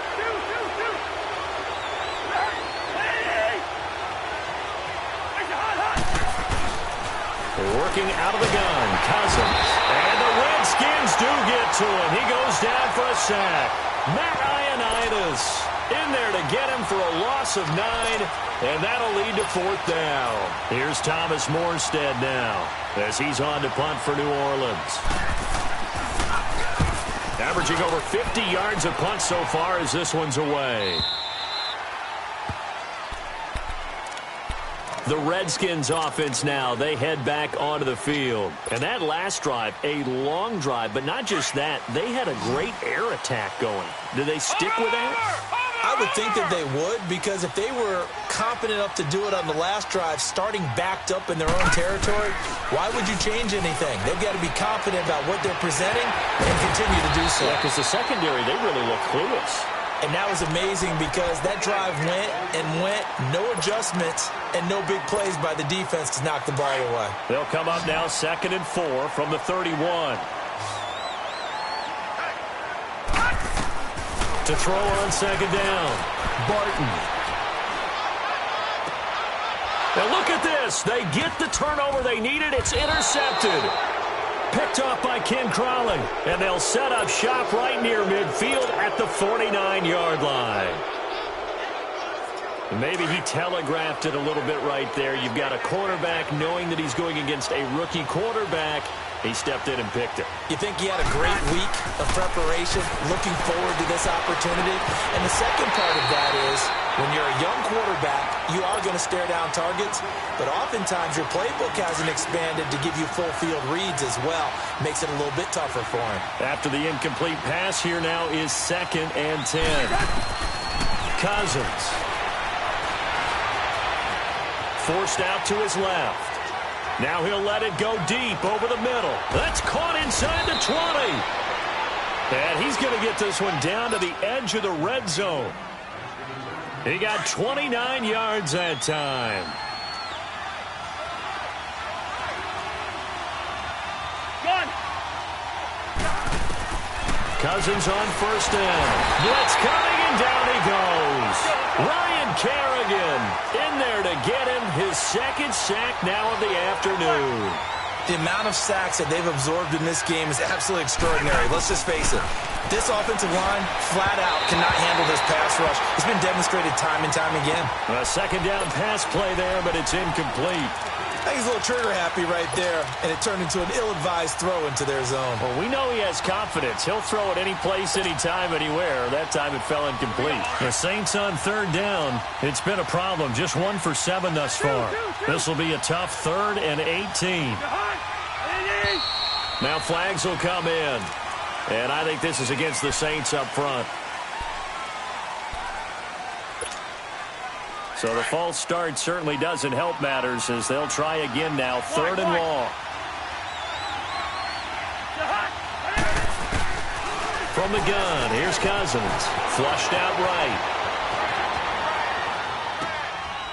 Working out of the gun, Cousins. And the Redskins do get to him. He goes down for a sack. Matt Ioannidis in there to get him for a loss of 9, and that'll lead to 4th down. Here's Thomas Morstead now as he's on to punt for New Orleans. Averaging over 50 yards a punt so far as this one's away. The Redskins offense now, they head back onto the field. And that last drive, a long drive, but not just that, they had a great air attack going. Do they stick with that? I would think that they would, because if they were confident enough to do it on the last drive, starting backed up in their own territory, why would you change anything? They've got to be confident about what they're presenting and continue to do so. Yeah, because the secondary, they really look clueless. And that was amazing because that drive went and went, no adjustments and no big plays by the defense to knock the ball away. They'll come up now 2nd and 4 from the 31. To throw on 2nd down, Barton. Now look at this. They get the turnover they needed. It's intercepted. Picked off by Ken Crawley. And they'll set up shop right near midfield at the 49-yard line. And maybe he telegraphed it a little bit right there. You've got a quarterback knowing that he's going against a rookie quarterback. He stepped in and picked it. You think he had a great week of preparation, looking forward to this opportunity? And the second part of that is, when you're a young quarterback, you are going to stare down targets, but oftentimes your playbook hasn't expanded to give you full field reads as well. Makes it a little bit tougher for him. After the incomplete pass, here now is 2nd and 10. Cousins. Forced out to his left. Now he'll let it go deep over the middle. That's caught inside the 20. And he's going to get this one down to the edge of the red zone. He got 29 yards that time. Cousins on 1st down. Blitz coming, and down he goes. Ryan Kerrigan in there to get him his 2nd sack now of the afternoon. The amount of sacks that they've absorbed in this game is absolutely extraordinary. Let's just face it. This offensive line, flat out, cannot handle this pass rush. It's been demonstrated time and time again. A 2nd down pass play there, but it's incomplete. I think he's a little trigger happy right there, and it turned into an ill-advised throw into their zone. Well, we know he has confidence. He'll throw it any place, anytime, anywhere. That time it fell incomplete. The Saints on 3rd down. It's been a problem. Just 1 for 7 thus far. This will be a tough 3rd and 18. Now flags will come in. And I think this is against the Saints up front. So the false start certainly doesn't help matters as they'll try again now. 3rd and long. From the gun, here's Cousins. Flushed out right.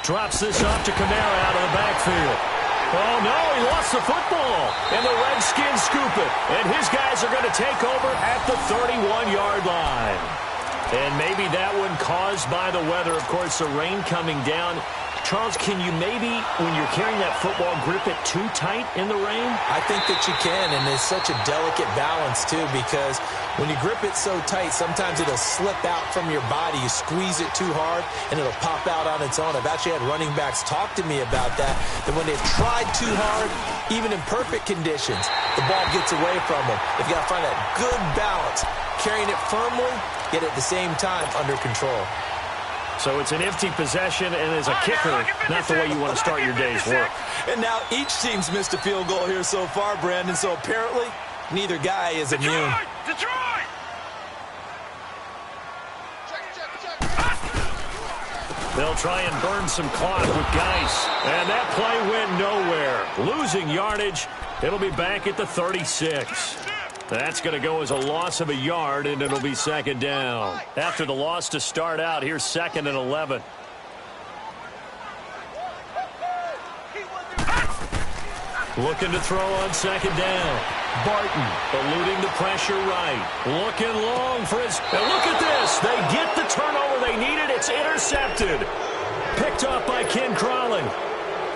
Drops this off to Kamara out of the backfield. Oh, no, he lost the football. And the Redskins scoop it. And his guys are going to take over at the 31-yard line. And maybe that one caused by the weather. Of course, the rain coming down. Charles, can you maybe, when you're carrying that football, grip it too tight in the rain? I think that you can, and it's such a delicate balance, too, because when you grip it so tight, sometimes it'll slip out from your body. You squeeze it too hard, and it'll pop out on its own. I've actually had running backs talk to me about that when they've tried too hard, even in perfect conditions, the ball gets away from them. They've got to find that good balance, carrying it firmly, yet at the same time under control. So it's an empty possession, and as a kicker, not the way you want to start your day's work. And now each team's missed a field goal here so far, Brandon, so apparently neither guy is immune. Detroit! They'll try and burn some clock with Geis. And that play went nowhere. Losing yardage. It'll be back at the 36. That's going to go as a loss of a yard, and it'll be 2nd down. After the loss to start out, here's 2nd and 11. Looking to throw on 2nd down. Barton eluding the pressure right. Looking long for his... Now look at this. They get the turnover they needed. It's intercepted. Picked off by Ken Crawley.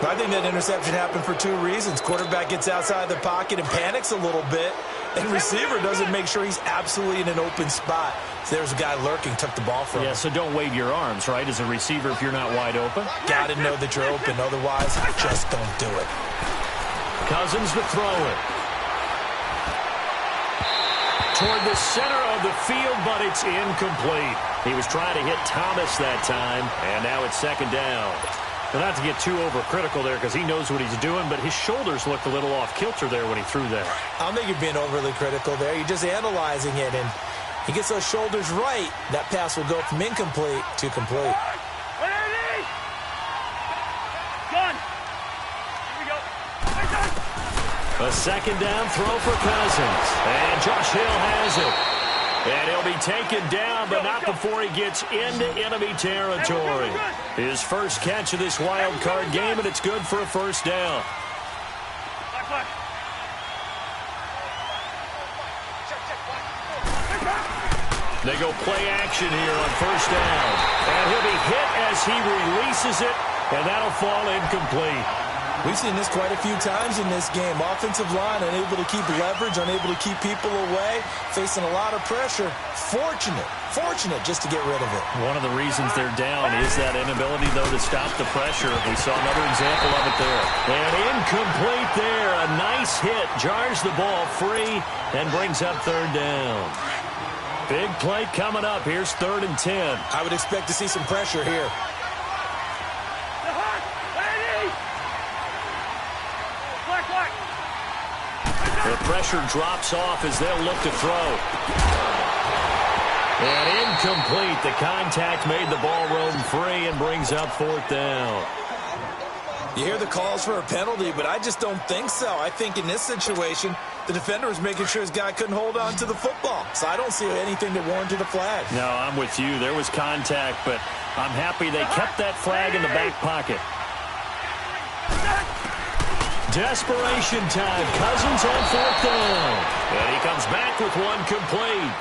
I think that interception happened for 2 reasons. Quarterback gets outside the pocket and panics a little bit, and receiver doesn't make sure he's absolutely in an open spot. So there's a guy lurking, took the ball from him. Yeah, so don't wave your arms, right, as a receiver if you're not wide open. Got to know that you're open. Otherwise, just don't do it. Cousins to throw it. Toward the center of the field, but it's incomplete. He was trying to hit Thomas that time, and now it's 2nd down. Well, not to get too overcritical there because he knows what he's doing, but his shoulders looked a little off kilter there when he threw that. I don't think you're being overly critical there. You're just analyzing it, and he gets those shoulders right. That pass will go from incomplete to complete. Gun. Here we go. A 2nd down throw for Cousins. And Josh Hill has it. And he'll be taken down, but not before he gets into enemy territory. His first catch of this wild card game, and it's good for a first down. They go play action here on first down. And he'll be hit as he releases it, and that'll fall incomplete. We've seen this quite a few times in this game. Offensive line unable to keep leverage, unable to keep people away, facing a lot of pressure. Fortunate just to get rid of it. One of the reasons they're down is that inability, though, to stop the pressure. We saw another example of it there. And incomplete there. A nice hit. Jars the ball free and brings up third down. Big play coming up. Here's 3rd and 10. I would expect to see some pressure here. The pressure drops off as they'll look to throw. And incomplete. The contact made the ball roam free and brings up 4th down. You hear the calls for a penalty, but I just don't think so. I think in this situation, the defender was making sure his guy couldn't hold on to the football. So I don't see anything that warranted a flag. No, I'm with you. There was contact, but I'm happy they kept that flag in the back pocket. Desperation time. Cousins on 4th down. And he comes back with one complete.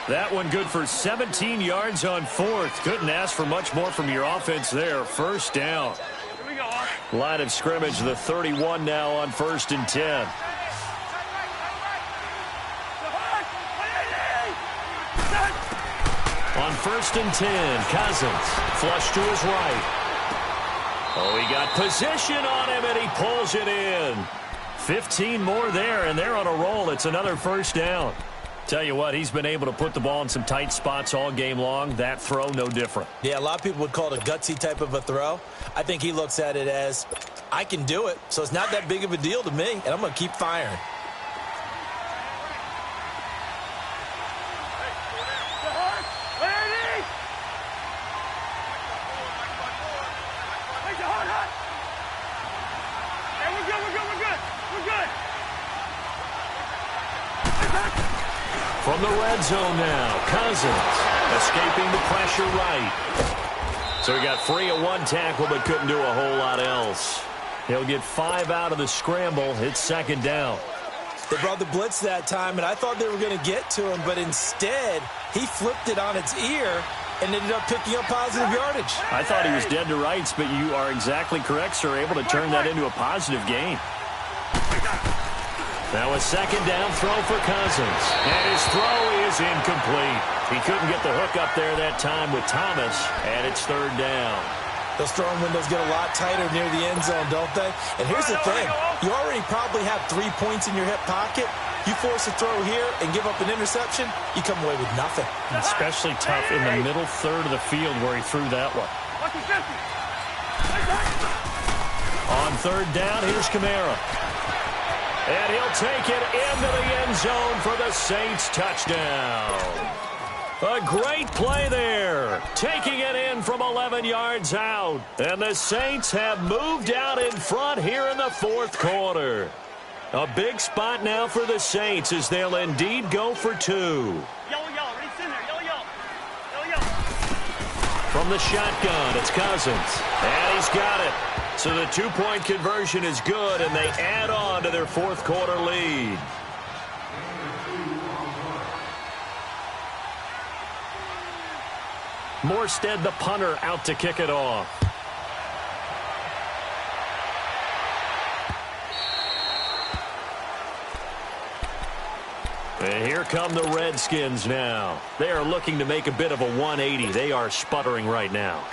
That one good for 17 yards on 4th. Couldn't ask for much more from your offense there. First down. Line of scrimmage, the 31 now on 1st and 10. On 1st and 10, Cousins. Flush to his right. Oh, he got position on him, and he pulls it in. 15 more there, and they're on a roll. It's another first down. Tell you what, he's been able to put the ball in some tight spots all game long. That throw, no different. Yeah, a lot of people would call it a gutsy type of a throw. I think he looks at it as, I can do it, so it's not that big of a deal to me, and I'm going to keep firing. From the red zone now, Cousins escaping the pressure right. So he got free of one tackle but couldn't do a whole lot else. He'll get 5 out of the scramble. It's 2nd down. They brought the blitz that time, and I thought they were going to get to him, but instead he flipped it on its ear and ended up picking up positive yardage. I thought he was dead to rights, but you are exactly correct, sir. Able to turn that into a positive gain. Now a 2nd down throw for Cousins. And his throw is incomplete. He couldn't get the hook up there that time with Thomas, and it's 3rd down. Those throwing windows get a lot tighter near the end zone, don't they? And here's the thing. You already probably have 3 points in your hip pocket. You force a throw here and give up an interception, you come away with nothing. Especially tough in the middle third of the field where he threw that one. On 3rd down, here's Kamara. And he'll take it into the end zone for the Saints touchdown. A great play there. Taking it in from 11 yards out. And the Saints have moved out in front here in the 4th quarter. A big spot now for the Saints as they'll indeed go for 2. From the shotgun, it's Cousins. And he's got it. So the 2-point conversion is good, and they add on to their 4th quarter lead. Morstead, the punter, out to kick it off. And here come the Redskins now. They are looking to make a bit of a 180. They are sputtering right now.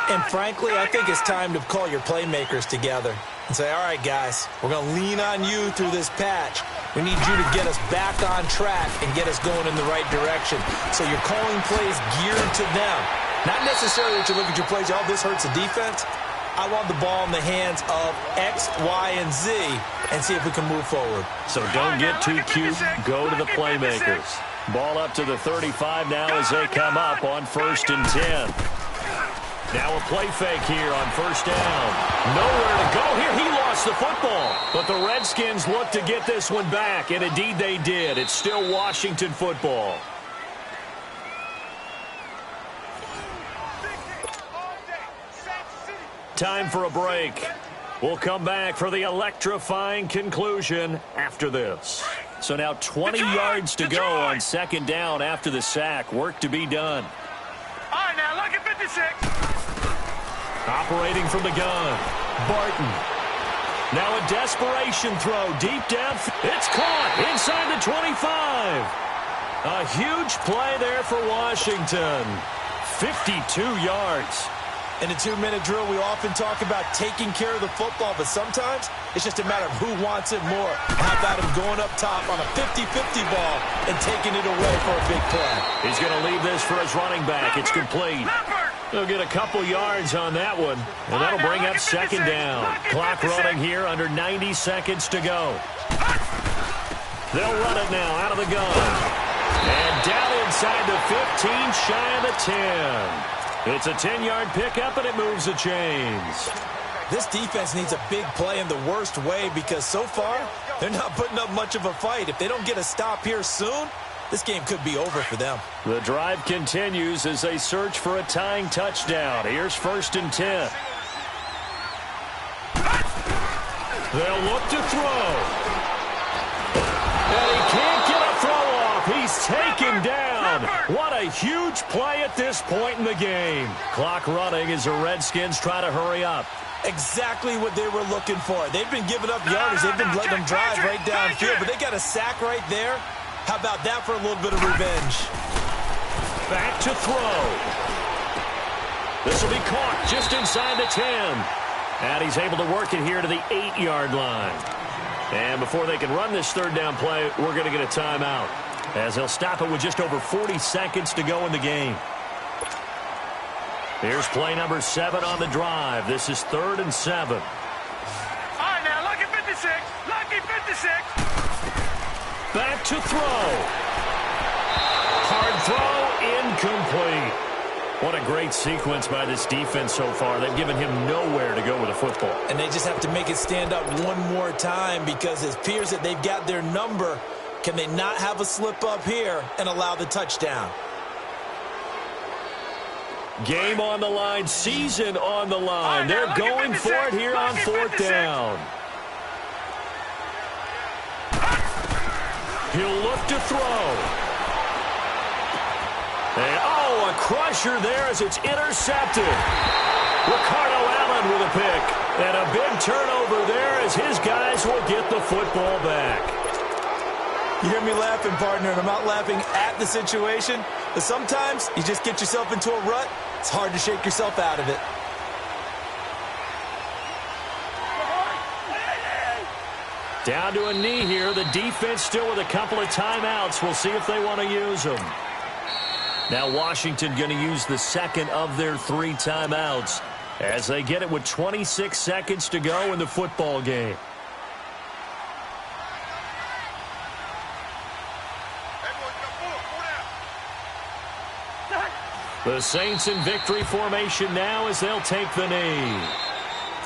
And frankly, I think it's time to call your playmakers together and say, all right, guys, we're going to lean on you through this patch. We need you to get us back on track and get us going in the right direction. So you're calling plays geared to them. Not necessarily that you look at your plays, oh, this hurts the defense. I want the ball in the hands of X, Y, and Z and see if we can move forward. So don't get too cute. Go to the playmakers. Ball up to the 35 now as they come up on 1st and 10. Now a play fake here on 1st down. Nowhere to go here. He lost the football. But the Redskins look to get this one back, and indeed they did. It's still Washington football. Time for a break. We'll come back for the electrifying conclusion after this. So now 20 yards to go on second down after the sack. Work to be done. All right, now, lucky 56. Operating from the gun, Barton. Now a desperation throw deep down. It's caught inside the 25. A huge play there for Washington. 52 yards. In a 2-minute drill, we often talk about taking care of the football, but sometimes it's just a matter of who wants it more. How about him going up top on a 50-50 ball and taking it away for a big play? He's going to leave this for his running back. It's complete. He'll get a couple yards on that one, and that'll bring up second down. Clock running here under 90 seconds to go. They'll run it now out of the gun. And down inside the 15, shy of the 10. It's a 10-yard pickup, and it moves the chains. This defense needs a big play in the worst way because so far, they're not putting up much of a fight. If they don't get a stop here soon, this game could be over for them. The drive continues as they search for a tying touchdown. Here's 1st and 10. They'll look to throw. And he can't get a throw off. He's taken down. What a huge play at this point in the game. Clock running as the Redskins try to hurry up. Exactly what they were looking for. They've been giving up yardage. They've been letting them drive right downfield, but they got a sack right there. How about that for a little bit of revenge? Back to throw. This will be caught just inside the 10. And he's able to work it here to the 8-yard line. And before they can run this third down play, we're going to get a timeout, as they'll stop it with just over 40 seconds to go in the game. Here's play number 7 on the drive. This is 3rd and 7. All right, now, lucky 56. Lucky 56. Back to throw. Hard throw, incomplete. What a great sequence by this defense so far. They've given him nowhere to go with the football. And they just have to make it stand up one more time because it appears that they've got their number. Can they not have a slip up here and allow the touchdown? Game on the line, season on the line. They're going for it here on 4th down. He'll look to throw. And, a crusher there as it's intercepted. Ricardo Allen with a pick. And a big turnover there as his guys will get the football back. You hear me laughing, partner, and I'm not laughing at the situation. But sometimes you just get yourself into a rut. It's hard to shake yourself out of it. Down to a knee here. The defense still with a couple of timeouts. We'll see if they want to use them. Now Washington going to use the second of their 3 timeouts as they get it with 26 seconds to go in the football game. The Saints in victory formation now as they'll take the knee.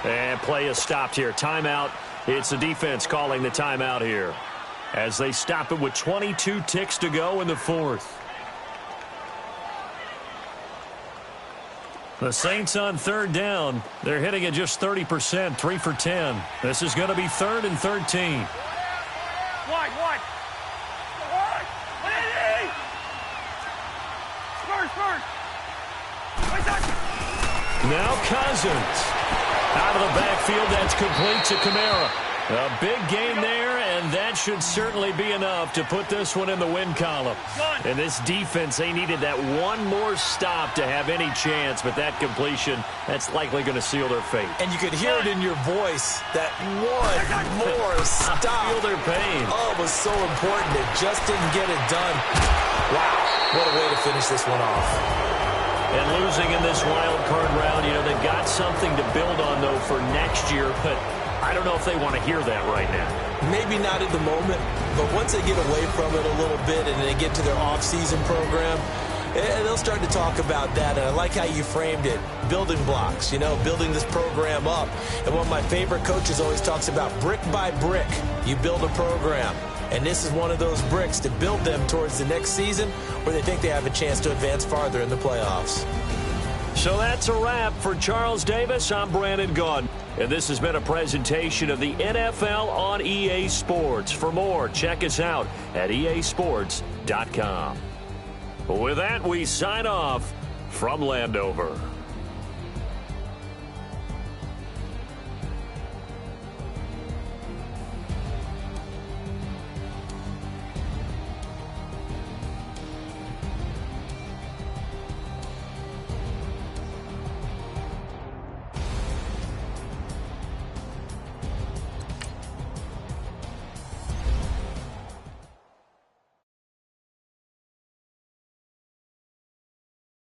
And play is stopped here. Timeout. It's the defense calling the timeout here as they stop it with 22 ticks to go in the 4th. The Saints on 3rd down. They're hitting at just 30%, 3 for 10. This is going to be 3rd and 13. Wide. Spurs. Now Cousins. Out of the backfield, that's complete to Kamara. A big gain there, and that should certainly be enough to put this one in the win column. And this defense, they needed that one more stop to have any chance, but that completion, that's likely going to seal their fate. And you could hear it in your voice, that one more stop. Feel their pain. Oh, it was so important. It just didn't get it done. Wow, what a way to finish this one off. And losing in this wild card round, they've got something to build on, though, for next year, but I don't know if they want to hear that right now. Maybe not at the moment, but once they get away from it a little bit and they get to their off-season program, they'll start to talk about that. And I like how you framed it, building blocks, building this program up. And one of my favorite coaches always talks about brick by brick, you build a program. And this is one of those bricks to build them towards the next season where they think they have a chance to advance farther in the playoffs. So that's a wrap. For Charles Davis, I'm Brandon Gaudin. And this has been a presentation of the NFL on EA Sports. For more, check us out at easports.com. With that, we sign off from Landover.